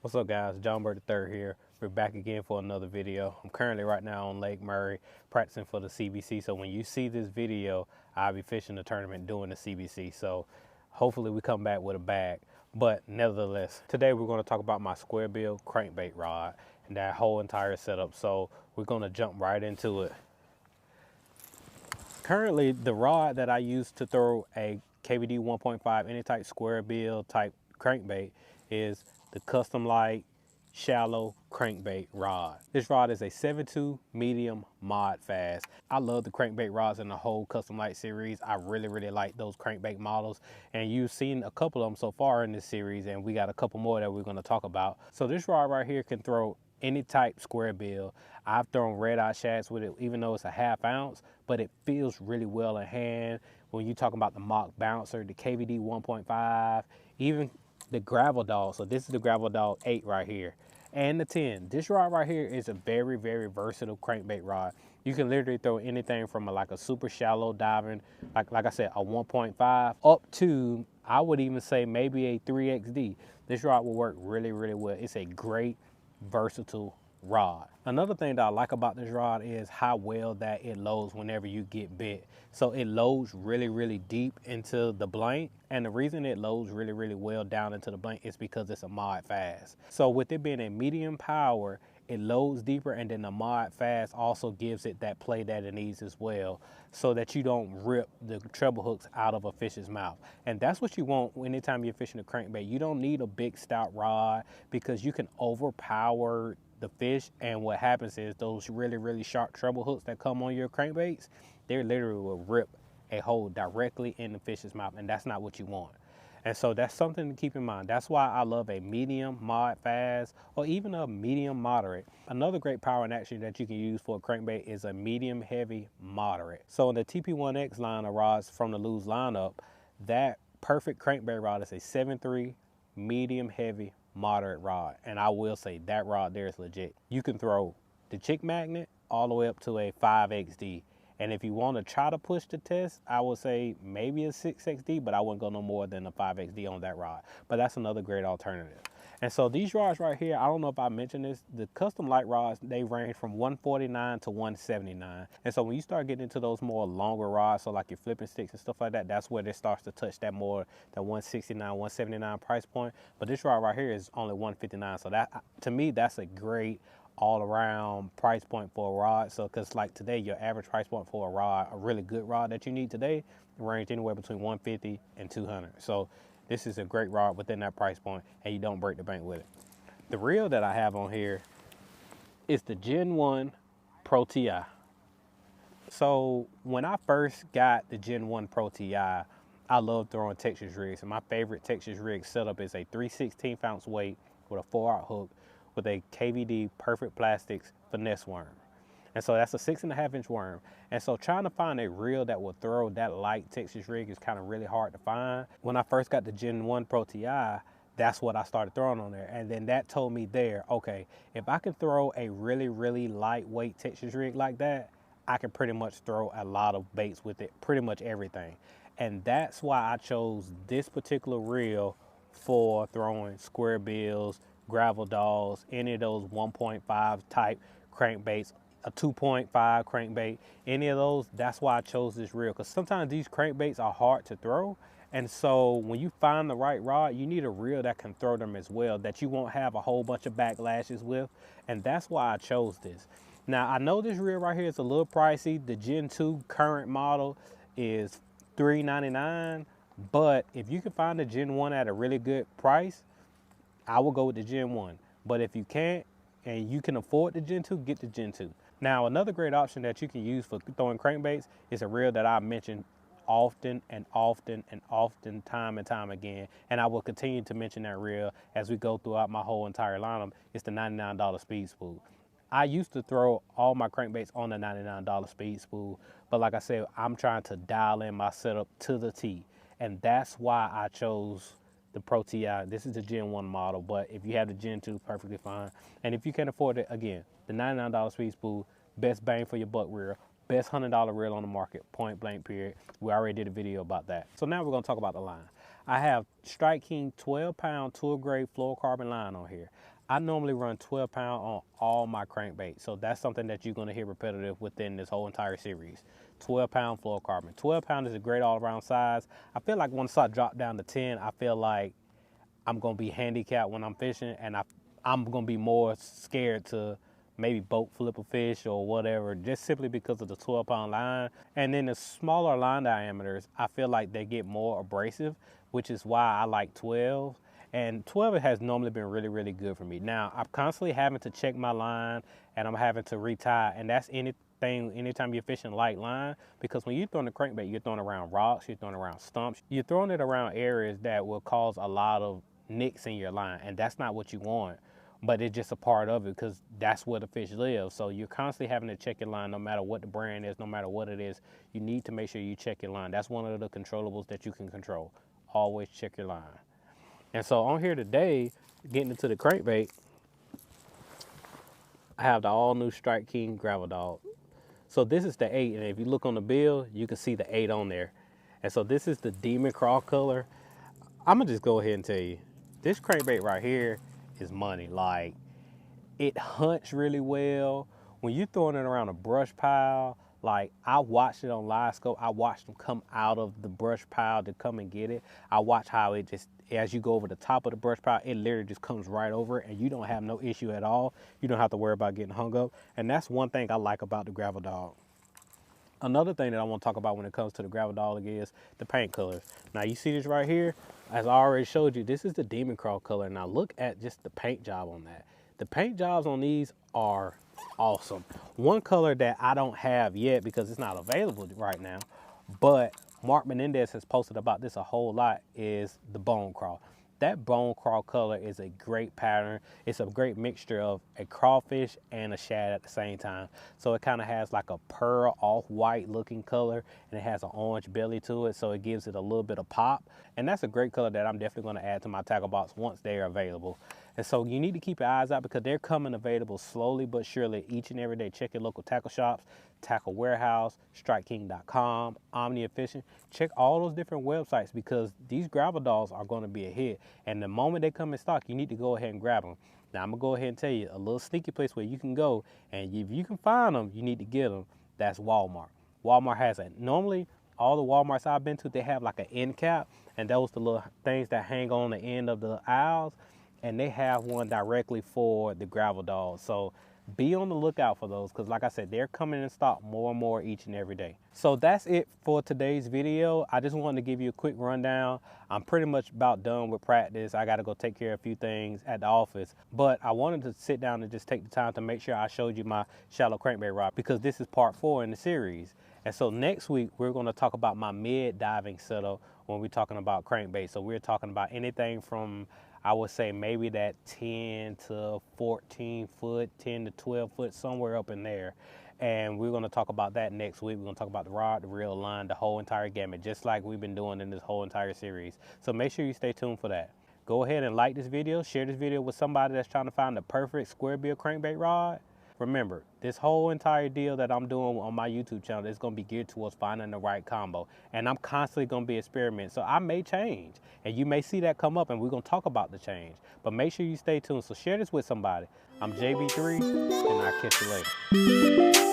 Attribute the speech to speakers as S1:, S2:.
S1: What's up guys, John Bird III here. We're back again for another video. I'm currently right now on Lake Murray practicing for the CBC. So when you see this video, I'll be fishing the tournament doing the CBC. So hopefully we come back with a bag. But nevertheless, today we're going to talk about my Squarebill Crankbait rod and that whole entire setup. So we're going to jump right into it. Currently, the rod that I use to throw a KVD 1.5 any type Squarebill type crankbait is the Custom Light Shallow Crankbait rod. This rod is a 7.2 medium mod fast. I love the crankbait rods in the whole Custom Light series. I really like those crankbait models, and you've seen a couple of them so far in this series, and we got a couple more that we're going to talk about. So this rod right here can throw any type Squarebill. I've thrown red eye shacks with it, even though it's a ½ ounce, but it feels really well in hand. When you talk about the mock bouncer, the KVD 1.5, even the gravel dog. So this is the gravel dog 8 right here, and the 10. This rod right here is a very versatile crankbait rod. You can literally throw anything from like a super shallow diving, like I said, a 1.5 up to, I would even say maybe a 3XD. This rod will work really well. It's a great versatile rod. Another thing that I like about this rod is how well that it loads whenever you get bit. So it loads really deep into the blank, and the reason it loads really well down into the blank is because it's a mod fast. So with it being a medium power, it loads deeper, and then the mod fast also gives it that play that it needs as well, so that you don't rip the treble hooks out of a fish's mouth. And that's what you want anytime you're fishing a crankbait. You don't need a big stout rod because you can overpower the fish, and what happens is those really sharp treble hooks that come on your crankbaits, they literally will rip a hole directly in the fish's mouth, and that's not what you want. And so that's something to keep in mind. That's why I love a medium mod fast, or even a medium moderate. Another great power and action that you can use for a crankbait is a medium heavy moderate. So in the TP1X line of rods from the Lose lineup, that perfect crankbait rod is a 7.3 medium heavy moderate rod, and I will say that rod there is legit. You can throw the chick magnet all the way up to a 5XD, and if you want to try to push the test, I would say maybe a 6XD, but I wouldn't go no more than a 5XD on that rod. But that's another great alternative. And so these rods right here, I don't know if I mentioned this, the Custom Light rods, they range from 149 to 179. And so when you start getting into those more longer rods, so like your flipping sticks and stuff like that, that's where it starts to touch that more, the 169, 179 price point. But this rod right here is only 159. So that, to me, that's a great all around price point for a rod. So because like today, your average price point for a rod, a really good rod that you need today, range anywhere between 150 and 200. So this is a great rod within that price point, and you don't break the bank with it. The reel that I have on here is the Gen 1 Pro TI. So when I first got the Gen 1 Pro TI, I love throwing Texas rigs, and my favorite Texas rig setup is a 3/16 ounce weight with a 4/0 hook with a KVD Perfect Plastics finesse worm. And so that's a 6.5 inch worm. And so trying to find a reel that will throw that light Texas rig is kind of really hard to find. When I first got the Gen 1 Pro TI, that's what I started throwing on there. And then that told me there, okay, if I can throw a really lightweight Texas rig like that, I can pretty much throw a lot of baits with it, pretty much everything. And that's why I chose this particular reel for throwing Squarebills, gravel dogs, any of those 1.5 type crankbaits, a 2.5 crankbait, any of those. That's why I chose this reel, because sometimes these crankbaits are hard to throw, and so when you find the right rod, you need a reel that can throw them as well, that you won't have a whole bunch of backlashes with. And that's why I chose this. Now I know this reel right here is a little pricey. The Gen 2 current model is $399, but if you can find the Gen 1 at a really good price, I will go with the Gen 1. But if you can't and you can afford the Gen 2, get the Gen 2. Now, another great option that you can use for throwing crankbaits is a reel that I mentioned often and time and time again, and I will continue to mention that reel as we go throughout my whole entire lineup. It's the $99 speed spool. I used to throw all my crankbaits on the $99 speed spool, but like I said, I'm trying to dial in my setup to the T, and that's why I chose the Pro TI. This is the Gen 1 model, but if you have the Gen 2, perfectly fine. And if you can't afford it, again, the $99 speed spool, best bang for your buck reel, best $100 reel on the market, point blank period. We already did a video about that. So now we're gonna talk about the line. I have Strike King 12-pound tool grade fluorocarbon line on here. I normally run 12 pound on all my crankbaits. So that's something that you're gonna hear repetitive within this whole entire series. 12 pound fluorocarbon. 12 pound is a great all around size. I feel like once I drop down to 10, I feel like I'm gonna be handicapped when I'm fishing, and I'm gonna be more scared to maybe boat flip a fish or whatever, just simply because of the 12 pound line. And then the smaller line diameters, I feel like they get more abrasive, which is why I like 12. And 12 has normally been really, really good for me. Now, I'm constantly having to check my line, and I'm having to retie, and that's anytime you're fishing light line, because when you're throwing the crankbait, you're throwing around rocks, you're throwing around stumps, you're throwing it around areas that will cause a lot of nicks in your line, and that's not what you want. But it's just a part of it, because that's where the fish live. So you're constantly having to check your line, no matter what the brand is, no matter what it is. You need to make sure you check your line. That's one of the controllables that you can control. Always check your line. And so on here today, getting into the crankbait, I have the all new Strike King Gravel Dog. So this is the 8, and if you look on the bill, you can see the 8 on there. And so this is the Demon Craw color. I'm gonna just go ahead and tell you, this crankbait right here is money. Like, it hunts really well. When you're throwing it around a brush pile, like, I watched it on live scope. I watched them come out of the brush pile to come and get it. I watch how it just, as you go over the top of the brush pile, it literally just comes right over it, and you don't have no issue at all. You don't have to worry about getting hung up. And that's one thing I like about the Gravel Dog. Another thing that I want to talk about when it comes to the Gravel Dog is the paint colors. Now, you see this right here? As I already showed you, this is the Demon Craw color. Now look at just the paint job on that. The paint jobs on these are awesome. One color that I don't have yet because it's not available right now, but Mark Menendez has posted about this a whole lot, is the Bone Craw. That Bone Craw color is a great pattern. It's a great mixture of a crawfish and a shad at the same time. So it kind of has like a pearl off-white looking color, and it has an orange belly to it, so it gives it a little bit of pop. And that's a great color that I'm definitely going to add to my tackle box once they're available. And so you need to keep your eyes out, because they're coming available slowly but surely each and every day. Check your local tackle shops, Tackle Warehouse, StrikeKing.com, Omnia Fishing. Check all those different websites, because these Gravel Dogs are going to be a hit. And the moment they come in stock, you need to go ahead and grab them. Now, I'm going to go ahead and tell you a little sneaky place where you can go, and if you can find them, you need to get them. That's Walmart. Walmart has it. Normally, all the Walmarts I've been to, they have like an end cap, and those the little things that hang on the end of the aisles, and they have one directly for the Gravel Dogs. So be on the lookout for those, because like I said, they're coming in stock more and more each and every day. So that's it for today's video. I just wanted to give you a quick rundown. I'm pretty much about done with practice. I got to go take care of a few things at the office, but I wanted to sit down and just take the time to make sure I showed you my shallow crankbait rod, because this is part 4 in the series. And so next week, we're going to talk about my mid diving setup when we're talking about crankbait. So we're talking about anything from, I would say, maybe that 10 to 14 foot, 10 to 12 foot, somewhere up in there. And we're going to talk about that next week. We're going to talk about the rod, the reel, line, the whole entire gamut, just like we've been doing in this whole entire series. So make sure you stay tuned for that. Go ahead and like this video, share this video with somebody that's trying to find the perfect Squarebill crankbait rod. Remember, this whole entire deal that I'm doing on my YouTube channel is going to be geared towards finding the right combo. And I'm constantly going to be experimenting. So I may change, and you may see that come up, and we're going to talk about the change. But make sure you stay tuned. So share this with somebody. I'm JB3, and I'll catch you later.